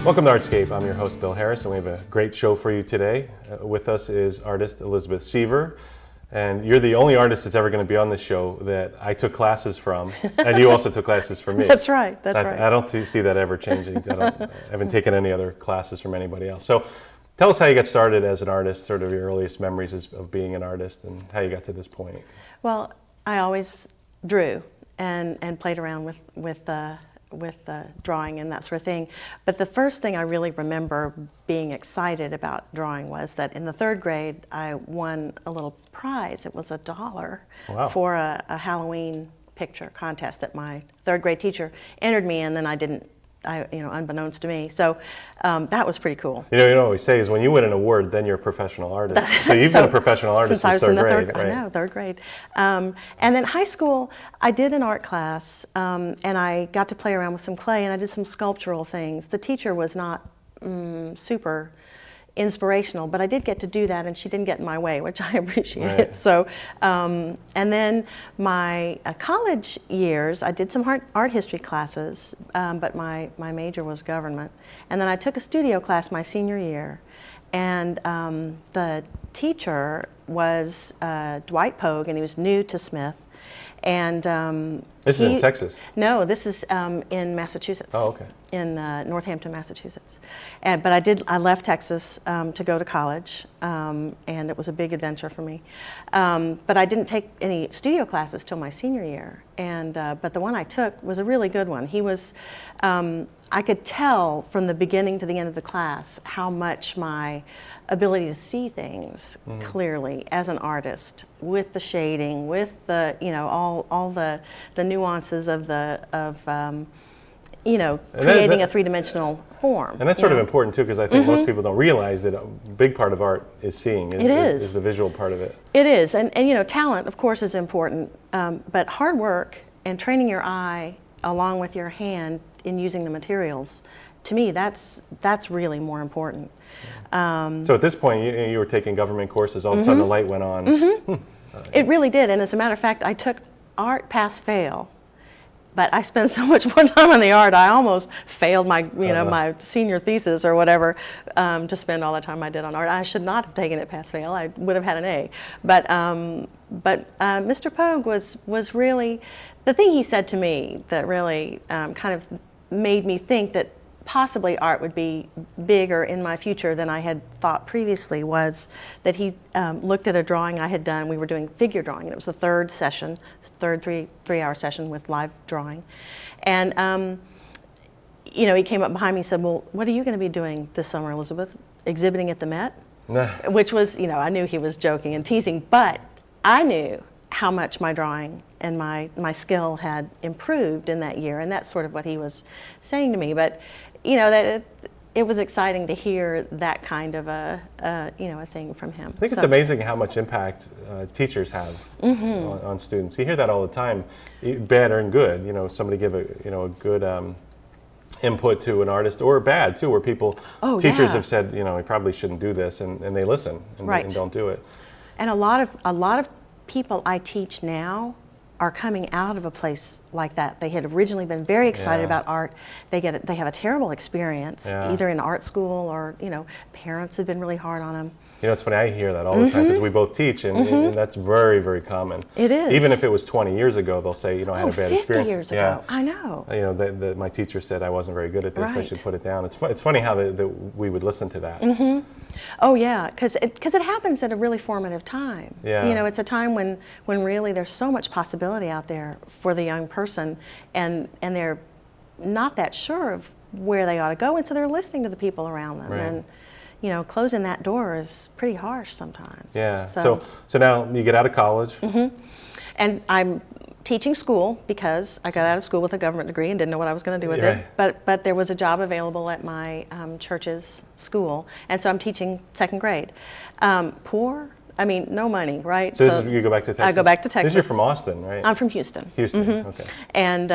Welcome to Artscape. I'm your host, Bill Harris, and we have a great show for you today. With us is artist Elizabeth Seaver, and you're the only artist that's ever going to be on this show that I took classes from, and you also took classes from me. That's right, that's right. I don't see that ever changing. I haven't taken any other classes from anybody else. So tell us how you got started as an artist, sort of your earliest memories of being an artist, and how you got to this point. Well, I always drew and played around with drawing and that sort of thing. But the first thing I really remember being excited about drawing was that in the third grade, I won a little prize. It was $1 for a Halloween picture contest that my third grade teacher entered me in, and unbeknownst to me. So that was pretty cool. You know what we say is when you win an award, then you're a professional artist. So you've been a professional artist since third grade, right? I know, third grade. And then high school, I did an art class, and I got to play around with some clay, and I did some sculptural things. The teacher was not super inspirational, but I did get to do that, and she didn't get in my way, which I appreciated. Right. So, and then my college years, I did some art history classes, but my major was government. And then I took a studio class my senior year, and the teacher was Dwight Pogue, and he was new to Smith. And this is in Texas? No, this is in Massachusetts. Oh, okay. In Northampton, Massachusetts. But I left Texas to go to college, and it was a big adventure for me. But I didn't take any studio classes till my senior year. But the one I took was a really good one. He was, I could tell from the beginning to the end of the class how much my ability to see things clearly as an artist, with the shading, with the all the nuances of creating a three-dimensional form. And that's sort of important too, because I think most people don't realize that a big part of art is seeing. Is the visual part of it. It is, and talent, of course, is important, but hard work and training your eye along with your hand in using the materials, to me, that's really more important. So at this point, you were taking government courses, all of a sudden the light went on. It really did, and as a matter of fact, I took art pass-fail, but I spent so much more time on the art, I almost failed my, my senior thesis or whatever, to spend all the time I did on art. I should not have taken it pass-fail. I would have had an A. But Mr. Pogue was really, the thing he said to me that really kind of made me think that possibly art would be bigger in my future than I had thought previously was that he looked at a drawing I had done. We were doing figure drawing, and it was the third session, third three-hour session with live drawing. And he came up behind me and said, "Well, what are you going to be doing this summer, Elizabeth? Exhibiting at the Met?" Which was, I knew he was joking and teasing, but I knew how much my drawing and my skill had improved in that year, and that's sort of what he was saying to me. But that it was exciting to hear that kind of a thing from him. I think it's amazing how much impact teachers have on students. You hear that all the time, bad or good. Somebody give a good input to an artist, or bad too, where teachers have said, we probably shouldn't do this, and they listen and don't do it. And a lot of people I teach now are coming out of a place like that. They had originally been very excited about art. They have a terrible experience, either in art school or, parents have been really hard on them. It's funny, I hear that all the time because we both teach, and that's very, very common. It is. Even if it was 20 years ago, they'll say, I had a bad 50 experience. Years ago. I know. My teacher said I wasn't very good at this, I should put it down. It's funny how we would listen to that. Oh yeah, because it happens at a really formative time. Yeah. It's a time when really there's so much possibility out there for the young person, and they're not that sure of where they ought to go, and so they're listening to the people around them. Right. And closing that door is pretty harsh sometimes. Yeah. So now you get out of college. And I'm teaching school because I got out of school with a government degree and didn't know what I was going to do with it. But there was a job available at my church's school, and so I'm teaching second grade. Poor. I mean, no money, right? So you go back to Texas? I go back to Texas. You're from Austin, right? I'm from Houston. Houston, okay. And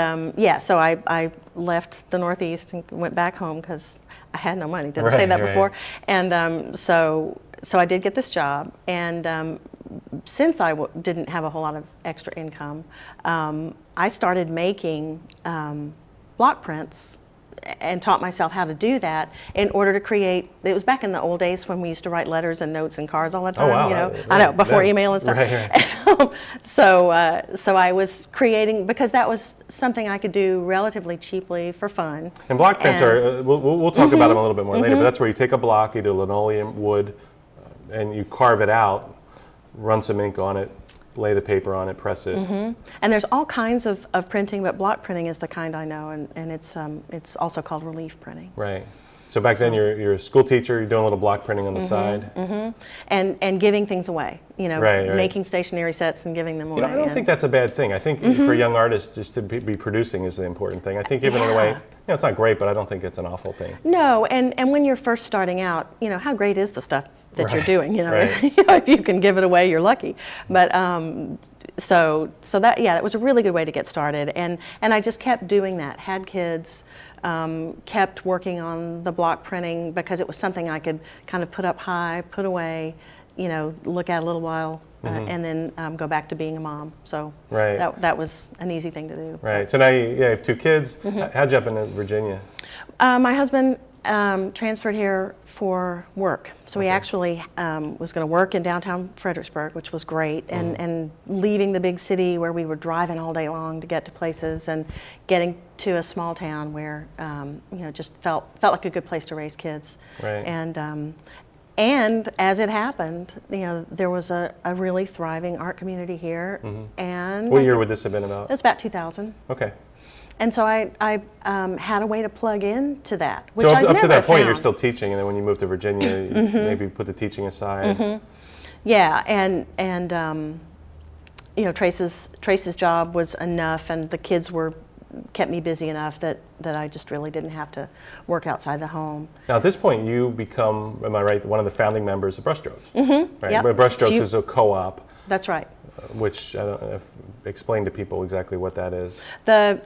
so I left the Northeast and went back home because I had no money. Did I say that before? And so I did get this job, and since I didn't have a whole lot of extra income, I started making block prints and taught myself how to do that in order to create. It was back in the old days when we used to write letters and notes and cards all the time. Oh, wow. You know, I know, before email and stuff. Right. So I was creating, because that was something I could do relatively cheaply for fun. And block prints are, we'll talk about them a little bit more later, but that's where you take a block, either linoleum, wood, and you carve it out, run some ink on it, lay the paper on it, press it. And there's all kinds of printing, but block printing is the kind I know, and it's also called relief printing. Right. So back then you're a school teacher, you're doing a little block printing on the side. And giving things away, you know, Right. making stationery sets and giving them away. You know, I don't think that's a bad thing. I think for young artists, just to be producing is the important thing. I think giving it away, you know, it's not great, but I don't think it's an awful thing. No, and when you're first starting out, you know, how great is the stuff that you're doing? You know, Right. You know, if you can give it away, you're lucky. But so that, yeah, that was a really good way to get started, and I just kept doing that. Had kids, kept working on the block printing because it was something I could kind of put up high, put away, you know, look at a little while, and then go back to being a mom. So that was an easy thing to do. Right. So now you have 2 kids. How'd you up into Virginia? My husband transferred here for work. So he actually was going to work in downtown Fredericksburg, which was great, and leaving the big city where we were driving all day long to get to places, and getting to a small town where you know, just felt like a good place to raise kids. Right. And as it happened, you know, there was a really thriving art community here. And What year would this have been about? it was about 2000. Okay. And so I had a way to plug into that, which So I up never to that point, found. you're still teaching, and then when you moved to Virginia, you maybe put the teaching aside. Yeah, and you know, Trace's job was enough, and the kids kept me busy enough that I just really didn't have to work outside the home. Now at this point, you become, am I right, one of the founding members of Brushstrokes? Right. Yep. But Brushstrokes is a co-op. That's right. Which I don't know if explain to people exactly what that is. It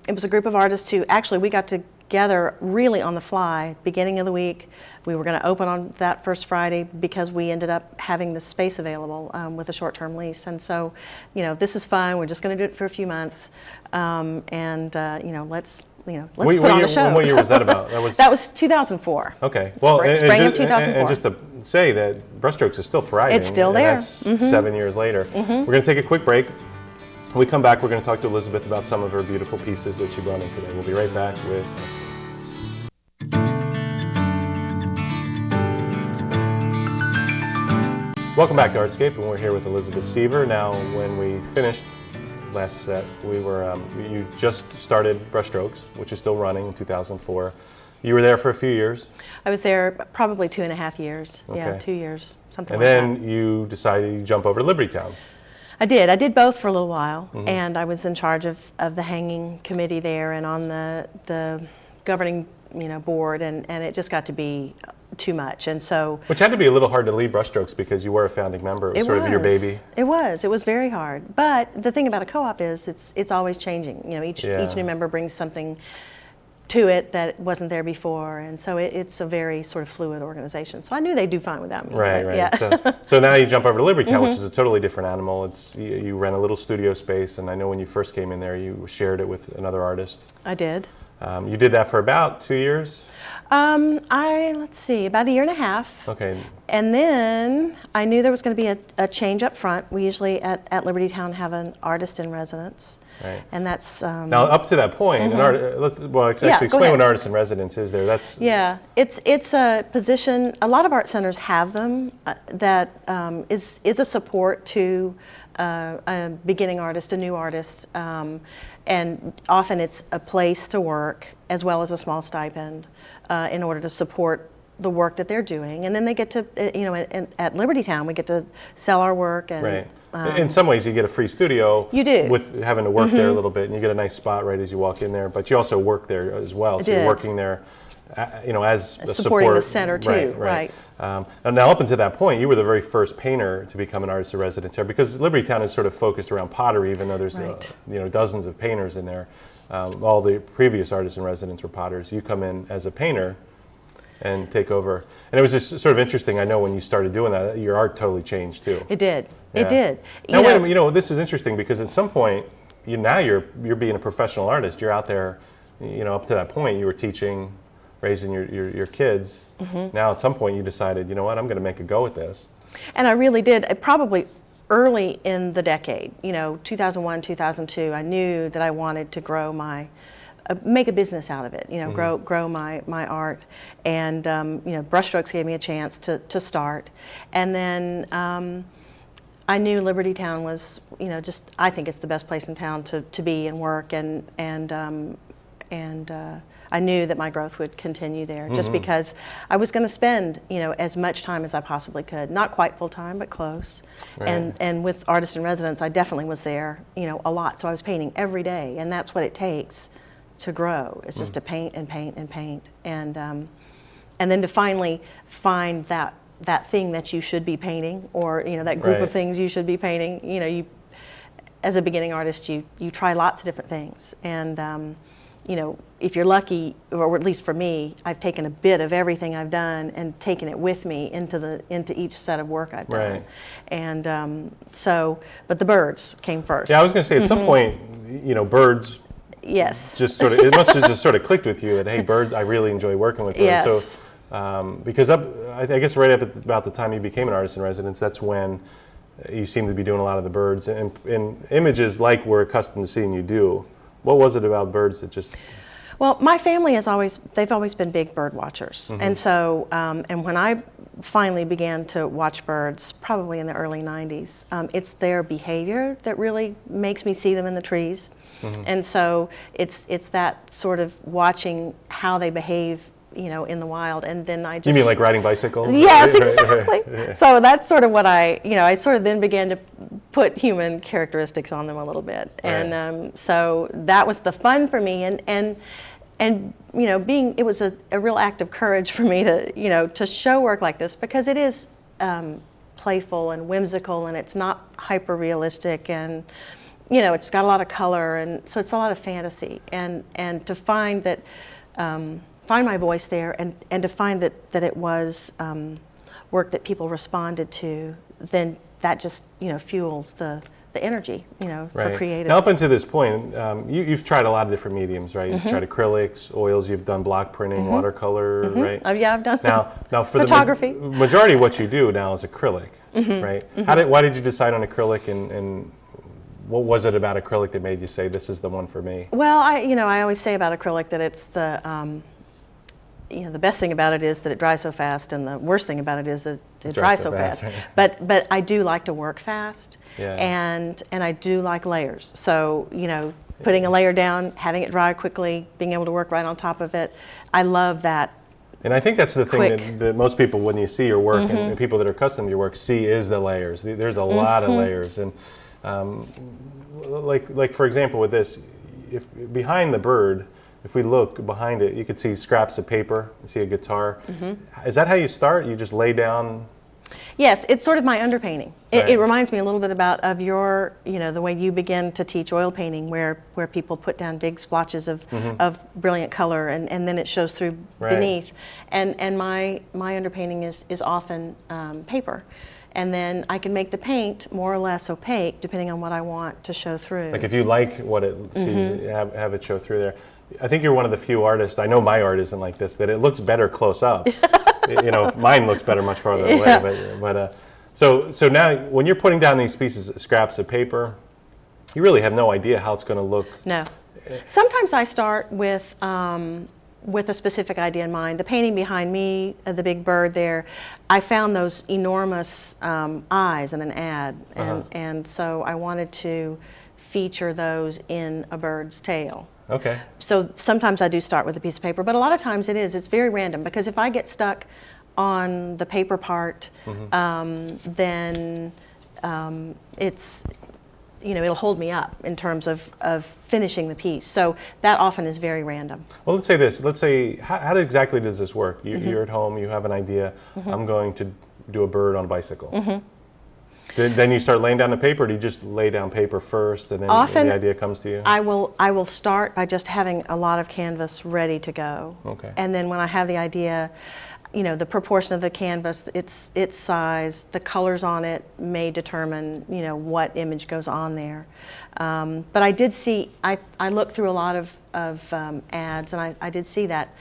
was a group of artists who actually we got together really on the fly, beginning of the week. We were going to open on that first Friday because we ended up having the space available with a short-term lease. And so, you know, this is fun. We're just going to do it for a few months, you know, let's put on a show. And what year was that about? That was 2004. Okay. Spring of 2004. And just to say that Brushstrokes is still thriving. It's still and there. That's 7 years later. We're going to take a quick break. When we come back, we're going to talk to Elizabeth about some of her beautiful pieces that she brought in today. We'll be right back with Artscape. Welcome back to Artscape, and we're here with Elizabeth Seaver. Now, when we finished last set, you just started Brushstrokes, which is still running in 2004. You were there for a few years. I was there probably 2.5 years. Okay. Yeah, 2 years, something And like that. then you decided to jump over to Liberty Town. I did. I did both for a little while, and I was in charge of the hanging committee there and on the governing, you know, board, and it just got to be too much, and so. Which had to be a little hard to leave Brushstrokes because you were a founding member. It was sort of your baby. It was very hard. But the thing about a co-op is it's always changing. You know, each new member brings something to it that wasn't there before, and so it's a very sort of fluid organization. So I knew they'd do fine without me. Right, but, right. Yeah. So now you jump over to Liberty Town, which is a totally different animal. It's you rent a little studio space, and I know when you first came in there, you shared it with another artist. I did. You did that for about 2 years. Let's see, about 1.5 years. Okay. And then I knew there was going to be a change up front. We usually at Liberty Town have an artist in residence. Right. And that's now up to that point. Explain what artist in residence is there. It's a position. A lot of art centers have them. That is a support to a beginning artist, a new artist, and often it's a place to work as well as a small stipend in order to support the work that they're doing. And then they get to, at Liberty Town, we get to sell our work. And, right. In some ways, you get a free studio. You do. With having to work there a little bit, and you get a nice spot right as you walk in there. But you also work there as well. So you're working there, as a supporting the center too. Right. And now up until that point, you were the very first painter to become an artist in residence there, because Liberty Town is sort of focused around pottery, even though there's dozens of painters in there. All the previous artists in residence were potters. You come in as a painter and take over. And it was just sort of interesting. I know when you started doing that, your art totally changed too. It did. Yeah. It did. Now wait a minute. This is interesting because at some point, you're being a professional artist. You're out there you know, up to that point, you were teaching, raising your kids. Now, at some point, you decided, you know what, I'm going to make a go at this. And I really did. Probably early in the decade, you know, 2001, 2002, I knew that I wanted to grow make a business out of it, you know, grow my art. And, you know, brushstrokes gave me a chance to start. And then I knew Liberty Town was, you know, I think it's the best place in town to be and work. And I knew that my growth would continue there just because I was going to spend, you know, as much time as I possibly could. Not quite full time, but close. Right. And with Artist in Residence, I definitely was there, you know, a lot. So I was painting every day, and that's what it takes to grow. It's just to paint and paint and paint. And then to finally find that thing that you should be painting, or, you know, that group of things you should be painting. You know, as a beginning artist, you try lots of different things. And, you know, if you're lucky, or at least for me, I've taken a bit of everything I've done and taken it with me into each set of work I've done. Right. And but the birds came first. Yeah, I was going to say, at some point, you know, birds. Yes. Just sort of, it must have just sort of clicked with you that, hey, birds, I really enjoy working with birds. Yes. So, because I guess right up at about the time you became an artist in residence, that's when you seemed to be doing a lot of the birds and images like we're accustomed to seeing you do. What was it about birds that just... Well, my family they've always been big bird watchers. And so, and when I finally began to watch birds, probably in the early 90s, it's their behavior that really makes me see them in the trees. And so it's that sort of watching how they behave, you know, in the wild. And then I just... You mean like riding bicycles? Yes, exactly. Yeah. So that's sort of what I sort of then began to put human characteristics on them a little bit. And so that was the fun for me. And you know, it was a real act of courage for me to, you know, to show work like this, because it is playful and whimsical, and it's not hyper realistic, and, you know, it's got a lot of color, and so it's a lot of fantasy. And to find that, find my voice there, and to find that it was work that people responded to, then that just, you know, fuels the energy, you know, for creative. Now, up until this point, you've tried a lot of different mediums, right? You've tried acrylics, oils, you've done block printing, watercolor, right? Oh, yeah, I've done now for photography. The majority of what you do now is acrylic, right? Why did you decide on acrylic, and what was it about acrylic that made you say, this is the one for me? Well, I always say about acrylic that it's the best thing about it is that it dries so fast, and the worst thing about it is that it dries so fast. But I do like to work fast, and I do like layers. So, you know, putting a layer down, having it dry quickly, being able to work right on top of it, I love that. And I think that's the thing that most people, when you see your work, and people that are accustomed to your work, see is the layers. There's a lot of layers, and like for example with this, if behind the bird, if we look behind it, you could see scraps of paper, you see a guitar. Is that how you start? You just lay down? Yes, it's sort of my underpainting. It reminds me a little bit of your, you know, the way you begin to teach oil painting, where people put down big splotches of brilliant color, and then it shows through beneath. And my underpainting is often paper. And then I can make the paint more or less opaque depending on what I want to show through. Like if you like what it sees, have it show through there. I think you're one of the few artists, I know my art isn't like this, that it looks better close up. You know, mine looks better much farther away. But so now when you're putting down these pieces, scraps of paper, you really have no idea how it's going to look. No. Sometimes I start with a specific idea in mind. The painting behind me, the big bird there, I found those enormous eyes in an ad, and so I wanted to feature those in a bird's tail. Okay. So sometimes I do start with a piece of paper, but a lot of times it's very random, because if I get stuck on the paper part, then it's, you know, it'll hold me up in terms of finishing the piece. So that often is very random. Well, let's say this. Let's say, how exactly does this work? You're at home, you have an idea, I'm going to do a bird on a bicycle. Then you start laying down the paper, or do you just lay down paper first, and then often the idea comes to you? I will start by just having a lot of canvas ready to go. Okay. And then when I have the idea, you know, the proportion of the canvas, its size, the colors on it may determine, you know, what image goes on there. But I did see, I looked through a lot of ads, and I did see that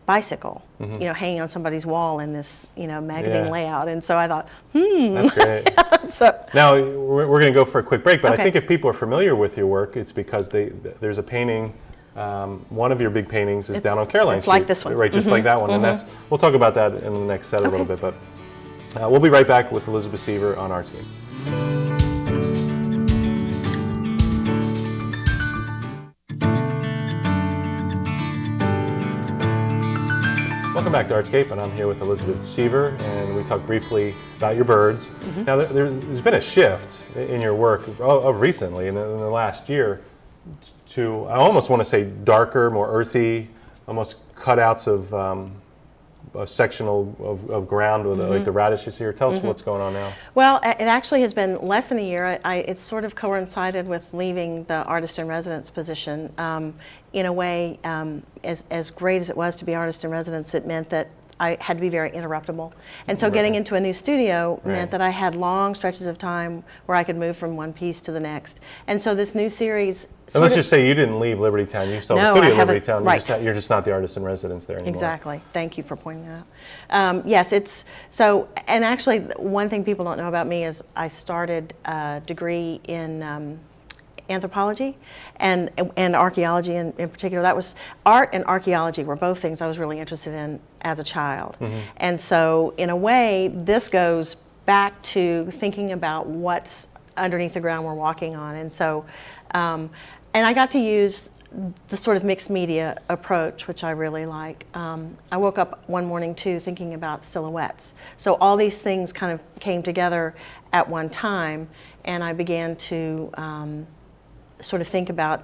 bicycle, hanging on somebody's wall in this, magazine layout. And so I thought, That's great. So now we're going to go for a quick break, but Okay. I think if people are familiar with your work, it's because there's a painting. One of your big paintings is down on Caroline it's Street. like this one. Right, just like that one. And we'll talk about that in the next set a little bit, but we'll be right back with Elizabeth Seaver on Artscape. Welcome back to Artscape, and I'm here with Elizabeth Seaver, and we talked briefly about your birds. Now, there's been a shift in your work of recently, in the last year, to, I almost want to say, darker, more earthy, almost cutouts of a sectional of ground with like the radishes here. Tell us what's going on now. Well, it actually has been less than a year. It sort of coincided with leaving the artist in residence position. In a way, as great as it was to be artist in residence, it meant that I had to be very interruptible. And so getting into a new studio meant that I had long stretches of time where I could move from one piece to the next. And so this new series... And let's just say you didn't leave Liberty Town. You still have a studio at Liberty Town. You're just not the artist in residence there anymore. Exactly. Thank you for pointing that out. Yes, it's so, and actually one thing people don't know about me is I started a degree in anthropology and archaeology in particular. That was art and archaeology were both things I was really interested in as a child. And so in a way, this goes back to thinking about what's underneath the ground we're walking on. And so, and I got to use the sort of mixed media approach, which I really like. I woke up one morning too thinking about silhouettes. So all these things kind of came together at one time, and I began to sort of think about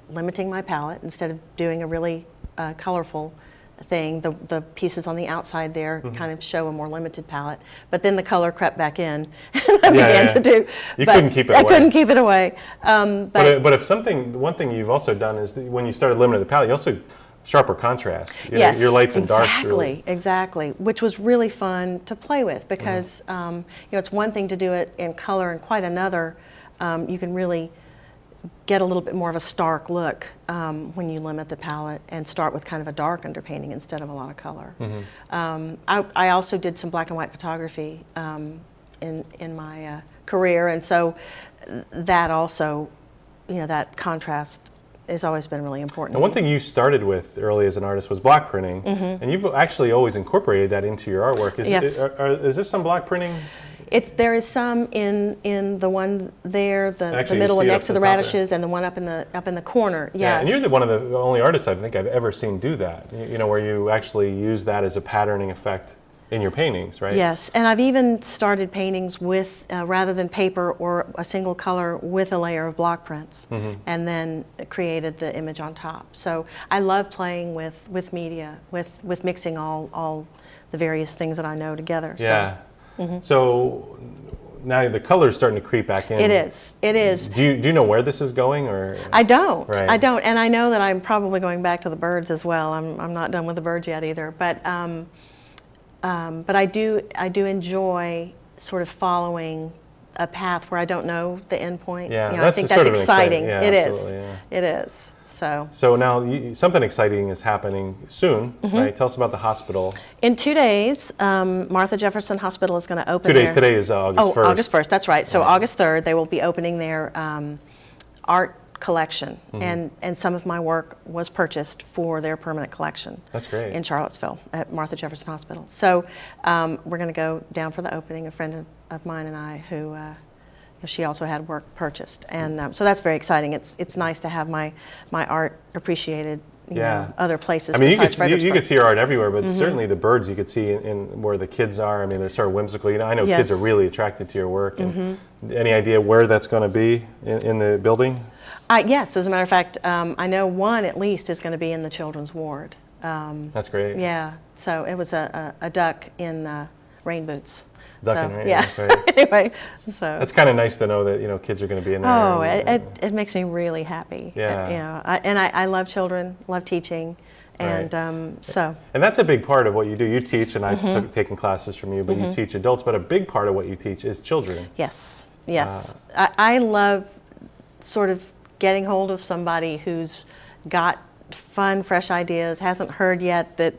limiting my palette instead of doing a really colorful thing. The pieces on the outside there kind of show a more limited palette, but then the color crept back in, and I began to do. You couldn't keep it away. I couldn't keep it away. But if one thing you've also done is that when you started limiting the palette, you also sharper contrast. Yes, your lights and darks. Exactly, which was really fun to play with because it's one thing to do it in color and quite another. You can really get a little bit more of a stark look when you limit the palette and start with kind of a dark underpainting instead of a lot of color. I also did some black and white photography in my career, and so that also, that contrast has always been really important. And one thing you started with early as an artist was block printing, and you've actually always incorporated that into your artwork. Is this some block printing? There is some in the one there, the middle one next to the radishes, and the one up in the corner. Yes. Yeah, and you're one of the only artists I think I've ever seen do that. Where you actually use that as a patterning effect in your paintings, right? Yes, and I've even started paintings with rather than paper or a single color with a layer of block prints, and then created the image on top. So I love playing with media, with mixing all the various things that I know together. Yeah. So now the color's starting to creep back in. It is. Do you know where this is going, or? I don't. Right. I don't, and I know that I'm probably going back to the birds as well. I'm not done with the birds yet either, but I do enjoy sort of following a path where I don't know the end point. Yeah, I think that's exciting. Yeah, it absolutely, is. Yeah. It is. So now something exciting is happening soon, right? Tell us about the hospital. In 2 days, Martha Jefferson Hospital is going to open. 2 days today is August 1st. August 1st, that's right. So August 3rd, they will be opening their art collection, and some of my work was purchased for their permanent collection. That's great. In Charlottesville at Martha Jefferson Hospital. So we're going to go down for the opening. A friend of mine and I who she also had work purchased, and so that's very exciting. It's nice to have my art appreciated. You know, other places. I mean, you could see your art everywhere, but certainly the birds you could see in where the kids are. I mean, they're sort of whimsical. I know kids are really attracted to your work. And any idea where that's going to be in the building? Yes, as a matter of fact, I know one at least is going to be in the children's ward. That's great. Yeah, so it was a duck in rain boots. Duck in rain, yeah. That's right. Anyway, so. It's kind of nice to know that, kids are going to be in there. Oh, it makes me really happy. Yeah. I love children, love teaching, and so. And that's a big part of what you do. You teach, and I've taken classes from you, but you teach adults, but a big part of what you teach is children. Yes, yes. I love sort of getting hold of somebody who's got fun, fresh ideas, hasn't heard yet that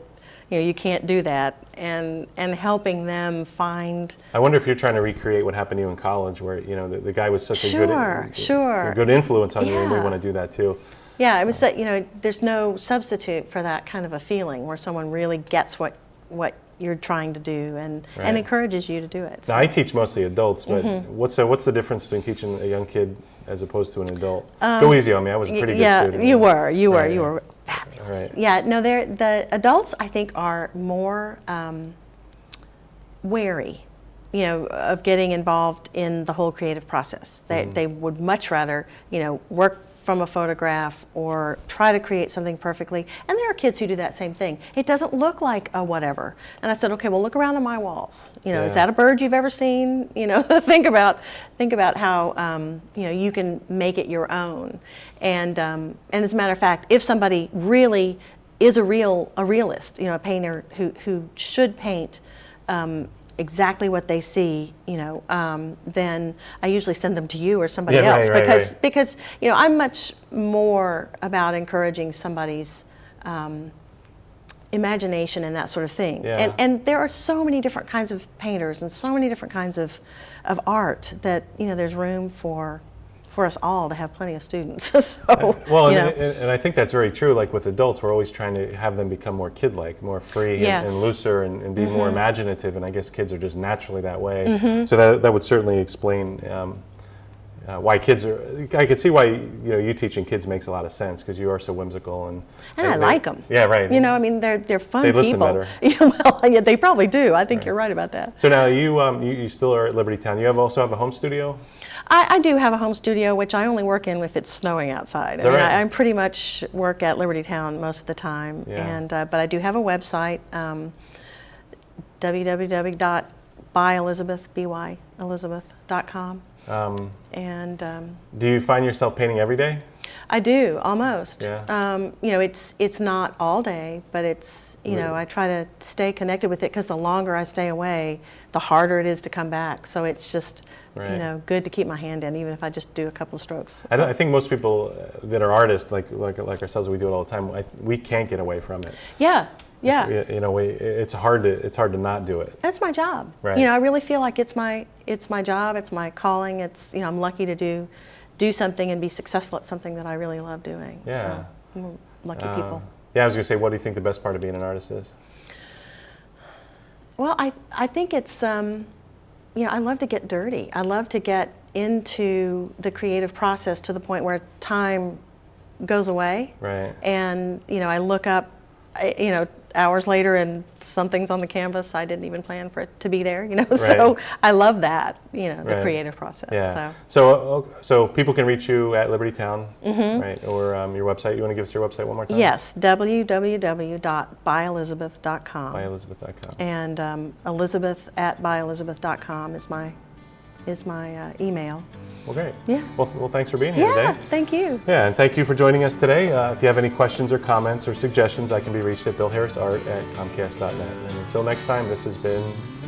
you can't do that, and helping them find. I wonder if you're trying to recreate what happened to you in college, where the guy was such a good influence on you, and we want to do that too. Yeah, I would say there's no substitute for that kind of a feeling where someone really gets what you're trying to do and encourages you to do it. So. Now I teach mostly adults, but what's the difference between teaching a young kid as opposed to an adult? Go easy on me. I was a pretty good student. You were fabulous. Right. Yeah, no, the adults I think are more wary, of getting involved in the whole creative process. They would much rather, work from a photograph or try to create something perfectly. And there are kids who do that same thing. It doesn't look like a whatever. And I said, okay, well, look around on my walls. Is that a bird you've ever seen? Think about how you can make it your own. And as a matter of fact, if somebody really is a realist, a painter who should paint exactly what they see, then I usually send them to you or somebody else because I'm much more about encouraging somebody's imagination and that sort of thing. Yeah. And there are so many different kinds of painters and so many different kinds of art that there's room for us all to have plenty of students. So, and I think that's very true. Like with adults, we're always trying to have them become more kid-like, more free and looser, and be more imaginative. And I guess kids are just naturally that way. So that would certainly explain why kids are. I could see why you teaching kids makes a lot of sense because you are so whimsical and I like them. Yeah, right. They're fun they people. Listen better. Yeah, they probably do. I think you're right about that. So now you still are at Liberty Town. You also have a home studio. I do have a home studio, which I only work in if it's snowing outside. I pretty much work at Liberty Town most of the time. Yeah. But I do have a website, www.byelizabeth.com. Do you find yourself painting every day? I do, almost. Yeah. It's not all day, but it's, I try to stay connected with it because the longer I stay away, the harder it is to come back. So it's just, good to keep my hand in, even if I just do a couple of strokes. I think most people that are artists, like ourselves, we do it all the time. We can't get away from it. Yeah. Yeah. It's hard to not do it. That's my job. Right. I really feel like it's my job. It's my calling. It's I'm lucky to do something and be successful at something that I really love doing. Yeah. So, lucky people. Yeah, I was going to say, what do you think the best part of being an artist is? Well, I think it's I love to get dirty. I love to get into the creative process to the point where time goes away. Right. And I look up, hours later and something's on the canvas I didn't even plan for it to be there. So I love that. The creative process. Yeah. So people can reach you at Liberty Town, right? Or your website. You want to give us your website one more time? Yes, www.byelizabeth.com. Byelizabeth.com. And elizabeth@byelizabeth.com is my email. Well, great. Yeah. Well, thanks for being here today. Thank you. Yeah, and thank you for joining us today. If you have any questions or comments or suggestions, I can be reached at billharrisart@comcast.net. And until next time, this has been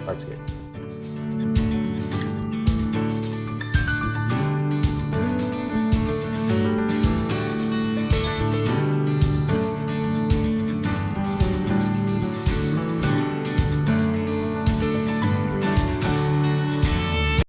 Artscape.